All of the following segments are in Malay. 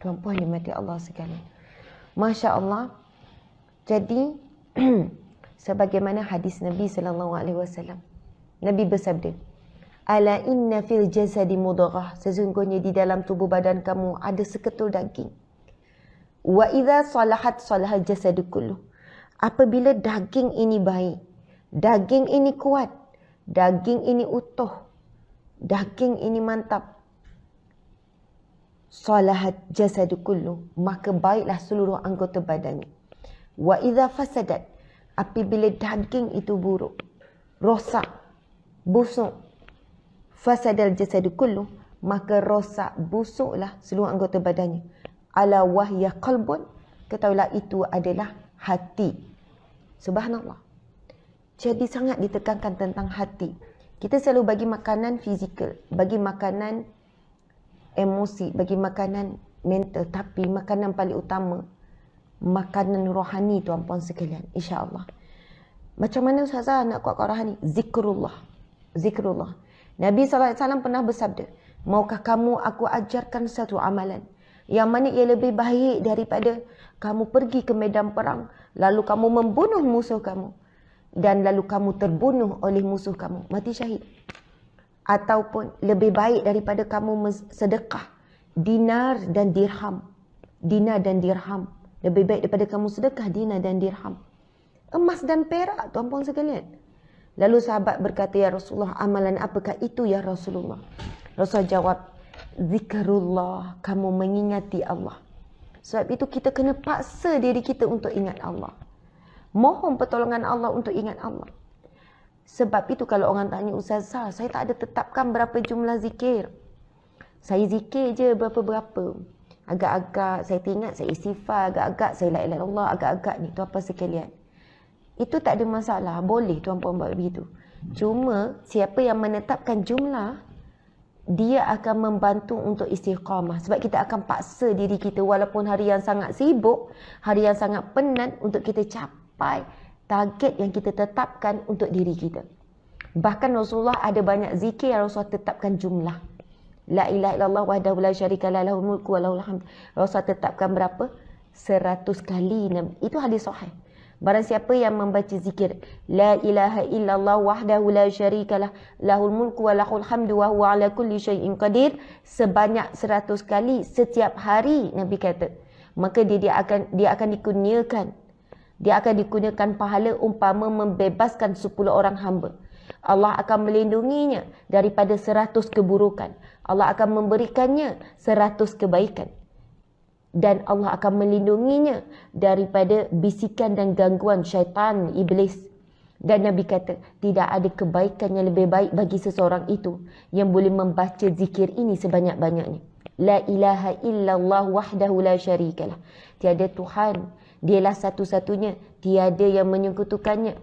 Tuan-puan dimati Allah sekalian. Masya Allah. Jadi sebagaimana hadis Nabi SAW, Nabi bersabda, ala inna fil jasadi mudghah, sesungguhnya di dalam tubuh badan kamu ada seketul daging. Wa idza salahat salahal jasadu kulluh, apabila daging ini baik, daging ini kuat, daging ini utuh, daging ini mantap, salahat jasadu kulluh, maka baiklah seluruh anggota badannya. Wa idza fasadat, apabila daging itu buruk, rosak, busuk, fasadal jasadu kulluh, maka rosak, busuklah seluruh anggota badannya. Ala wahya qalbun, ketahuilah itu adalah hati. Subhanallah. Jadi sangat ditekankan tentang hati. Kita selalu bagi makanan fizikal, bagi makanan emosi, bagi makanan mental, tapi makanan paling utama makanan rohani, tuan-puan sekalian, insya-Allah. Macam mana Ustazah nak kuatkan rohani? Zikrullah. Zikrullah. Nabi SAW pernah bersabda, maukah kamu aku ajarkan satu amalan yang mana ia lebih baik daripada kamu pergi ke medan perang, lalu kamu membunuh musuh kamu, dan lalu kamu terbunuh oleh musuh kamu, mati syahid. Ataupun lebih baik daripada kamu sedekah dinar dan dirham. Dinar dan dirham. Lebih baik daripada kamu sedekah dinar dan dirham. Emas dan perak, tuan-puan sekalian. Lalu sahabat berkata, ya Rasulullah, amalan apakah itu ya Rasulullah? Rasul jawab, zikrullah, kamu mengingati Allah. Sebab itu kita kena paksa diri kita untuk ingat Allah. Mohon pertolongan Allah untuk ingat Allah. Sebab itu kalau orang tanya, Ustazah, saya tak ada tetapkan berapa jumlah zikir. Saya zikir je berapa-berapa. Agak-agak saya teringat, saya istighfar. Agak-agak saya la ilaha illallah. Agak-agak ni, tuan-puan sekalian. Itu tak ada masalah. Boleh tuan-puan buat begitu. Cuma siapa yang menetapkan jumlah, dia akan membantu untuk istiqamah. Sebab kita akan paksa diri kita walaupun hari yang sangat sibuk, hari yang sangat penat, untuk kita capai target yang kita tetapkan untuk diri kita. Bahkan Rasulullah ada banyak zikir yang Rasulullah tetapkan jumlah. La ilaha illallah wahdahu la syarika lah, lahul mulku wa lahul hamd. Rasulullah tetapkan berapa? 100 kali. Itu hadis sahih. Barang siapa yang membaca zikir la ilaha illallah wahdahu la syarika lah, lahul mulku wa lahul hamdu wa huwa ala kulli syai'in qadir, sebanyak 100 kali setiap hari, Nabi kata, maka dia akan dikurniakan. Dia akan dikurniakan pahala umpama membebaskan 10 orang hamba. Allah akan melindunginya daripada 100 keburukan. Allah akan memberikannya 100 kebaikan. Dan Allah akan melindunginya daripada bisikan dan gangguan syaitan, iblis. Dan Nabi kata, tidak ada kebaikan yang lebih baik bagi seseorang itu yang boleh membaca zikir ini sebanyak-banyaknya. La ilaha illallah wahdahu la syarikalah. Tiada Tuhan, dialah satu-satunya, tiada yang menyekutukannya.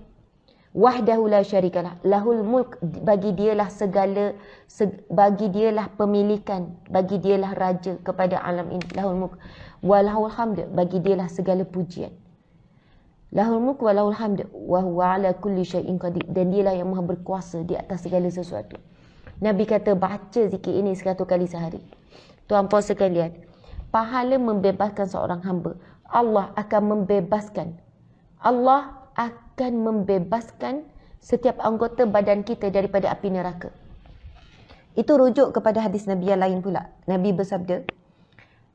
Wahdahu la syarikalah, lahul mulk, bagi dialah segala, bagi dialah pemilikan, bagi dialah raja kepada alam ini, lahul mulk, wa lahul hamd, bagi dialah segala pujian. Lahul mulk wa lahul hamd wa huwa ala kulli syai'in qadir, dan dialah yang maha berkuasa di atas segala sesuatu. Nabi kata baca zikir ini 100 kali sehari. Tuan-puan sekalian, pahala membebaskan seorang hamba, Allah akan membebaskan. Allah akan membebaskan setiap anggota badan kita daripada api neraka. Itu rujuk kepada hadis Nabi yang lain pula. Nabi bersabda,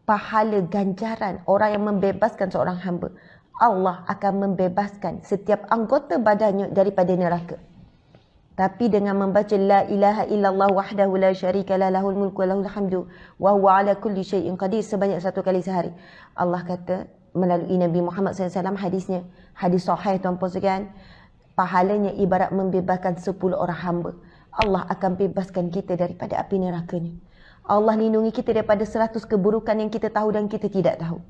pahala ganjaran orang yang membebaskan seorang hamba, Allah akan membebaskan setiap anggota badannya daripada neraka. Tapi dengan membaca la ilaha illallah wahdahu la syarika lah, lahul mulku wa lahul hamdu wa huwa ala kulli syai'in qadir sebanyak 1 kali sehari. Allah kata melalui Nabi Muhammad SAW, hadisnya, hadis sahih tuan-puan sekalian, pahalanya ibarat membebaskan 10 orang hamba. Allah akan bebaskan kita daripada api neraka ni. Allah lindungi kita daripada 100 keburukan yang kita tahu dan kita tidak tahu.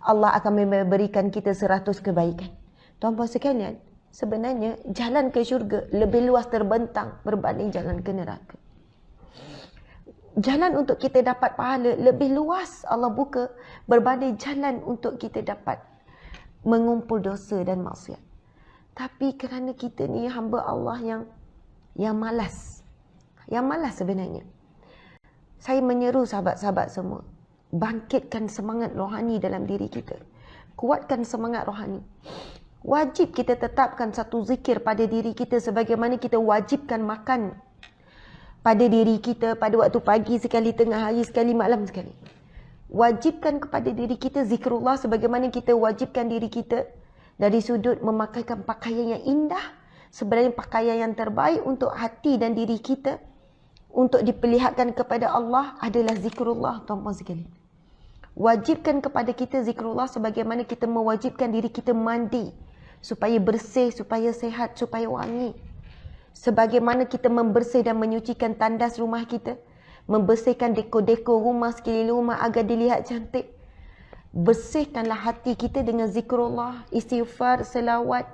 Allah akan memberikan kita 100 kebaikan. Tuan-puan sekalian, sebenarnya jalan ke syurga lebih luas terbentang berbanding jalan ke neraka. Jalan untuk kita dapat pahala lebih luas Allah buka berbanding jalan untuk kita dapat mengumpul dosa dan maksiat. Tapi kerana kita ni hamba Allah yang malas. Yang malas sebenarnya. Saya menyeru sahabat-sahabat semua, bangkitkan semangat rohani dalam diri kita. Kuatkan semangat rohani. Wajib kita tetapkan satu zikir pada diri kita sebagaimana kita wajibkan makan pada diri kita pada waktu pagi sekali, tengah hari sekali, malam sekali. Wajibkan kepada diri kita zikrullah sebagaimana kita wajibkan diri kita dari sudut memakaikan pakaian yang indah. Sebenarnya pakaian yang terbaik untuk hati dan diri kita untuk diperlihatkan kepada Allah adalah zikrullah, tuan-puan sekalian. Wajibkan kepada kita zikrullah sebagaimana kita mewajibkan diri kita mandi supaya bersih, supaya sehat, supaya wangi. Sebagaimana kita membersih dan menyucikan tandas rumah kita, membersihkan dekor-dekor rumah, sekeliling rumah agar dilihat cantik. Bersihkanlah hati kita dengan zikrullah, istighfar, selawat.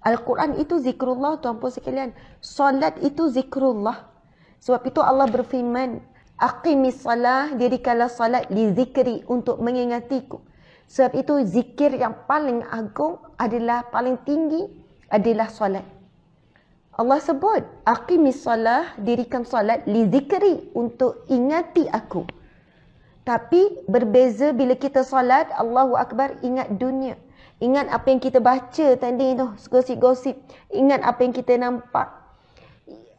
Al-Quran itu zikrullah, tuan-puan sekalian. Solat itu zikrullah. Sebab itu Allah berfirman, aqimis salah, dirikanlah salat li zikri, untuk mengingatiku. Sebab itu zikir yang paling agung adalah, paling tinggi adalah salat. Allah sebut, aqimis salah, dirikan salat li zikri, untuk ingati aku. Tapi berbeza bila kita salat, Allahu Akbar, ingat dunia. Ingat apa yang kita baca tadi tu, gosip-gosip. Ingat apa yang kita nampak.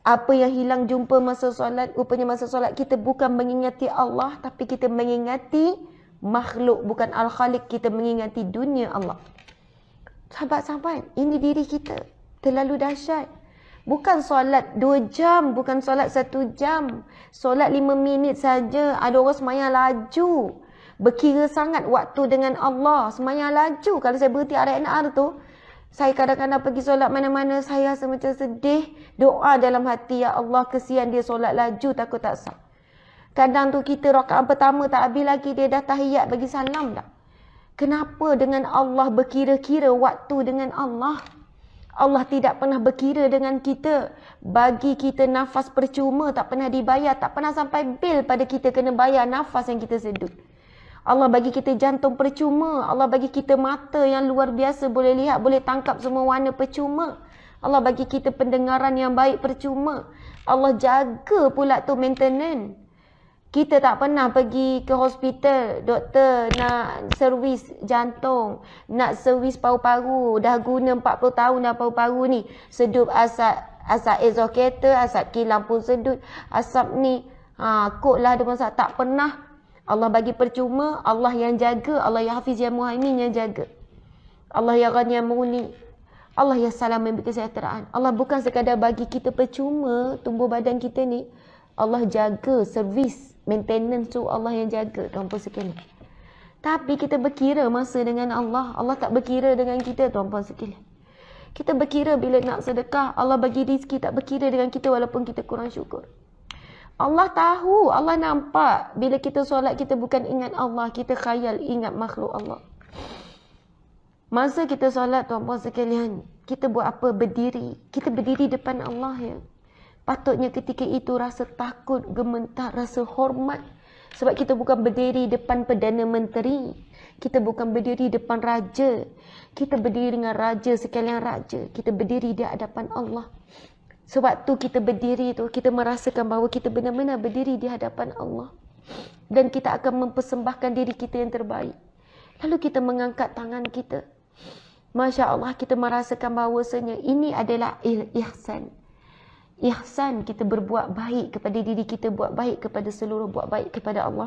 Apa yang hilang jumpa masa solat. Rupanya masa solat kita bukan mengingati Allah, tapi kita mengingati makhluk. Bukan Al-Khaliq, kita mengingati dunia Allah. Sahabat-sahabat, ini diri kita. Terlalu dahsyat. Bukan solat 2 jam, bukan solat 1 jam. Solat 5 minit saja. Ada orang semayang laju. Berkira sangat waktu dengan Allah. Semayang laju. Kalau saya berhenti RNR tu, saya kadang-kadang pergi solat mana-mana, saya rasa macam sedih. Doa dalam hati, ya Allah, kesian dia solat laju, takut tak sah. Kadang tu kita rakaat pertama tak habis lagi, dia dah tahiyat bagi salam dah. Kenapa dengan Allah berkira-kira waktu dengan Allah? Allah tidak pernah berkira dengan kita. Bagi kita nafas percuma, tak pernah dibayar, tak pernah sampai bil pada kita kena bayar nafas yang kita sedut. Allah bagi kita jantung percuma. Allah bagi kita mata yang luar biasa, boleh lihat, boleh tangkap semua warna percuma. Allah bagi kita pendengaran yang baik percuma. Allah jaga pula tu maintenance. Kita tak pernah pergi ke hospital, doktor nak servis jantung, nak servis paru-paru, dah guna 40 tahun dah paru-paru ni. Sedup asap exhaustor, asap kilang pun sedut, asap ni, kod lah ada masalah. Tak pernah. Allah bagi percuma, Allah yang jaga, Allah yang Hafiz yang Muhaimin yang jaga. Allah yang Ghani yang Mughni. Allah yang Salam yang berkesejahteraan. Allah bukan sekadar bagi kita percuma tumbuh badan kita ni. Allah jaga servis, maintenance tu Allah yang jaga, tuan-puan sekalian. Tapi kita berkira masa dengan Allah. Allah tak berkira dengan kita, tuan-puan sekalian. Kita berkira bila nak sedekah, Allah bagi rezeki, tak berkira dengan kita walaupun kita kurang syukur. Allah tahu, Allah nampak. Bila kita solat, kita bukan ingat Allah, kita khayal ingat makhluk Allah. Masa kita solat, tuan-puan sekalian, kita buat apa? Berdiri. Kita berdiri depan Allah ya. Patutnya ketika itu rasa takut, gementar, rasa hormat. Sebab kita bukan berdiri depan Perdana Menteri. Kita bukan berdiri depan raja. Kita berdiri dengan raja sekalian raja. Kita berdiri di hadapan Allah. Sewaktu kita berdiri tu, kita merasakan bahawa kita benar-benar berdiri di hadapan Allah. Dan kita akan mempersembahkan diri kita yang terbaik. Lalu kita mengangkat tangan kita. Masya Allah, kita merasakan bahawasanya ini adalah ihsan. Ihsan, kita berbuat baik kepada diri kita, buat baik kepada seluruh, buat baik kepada Allah.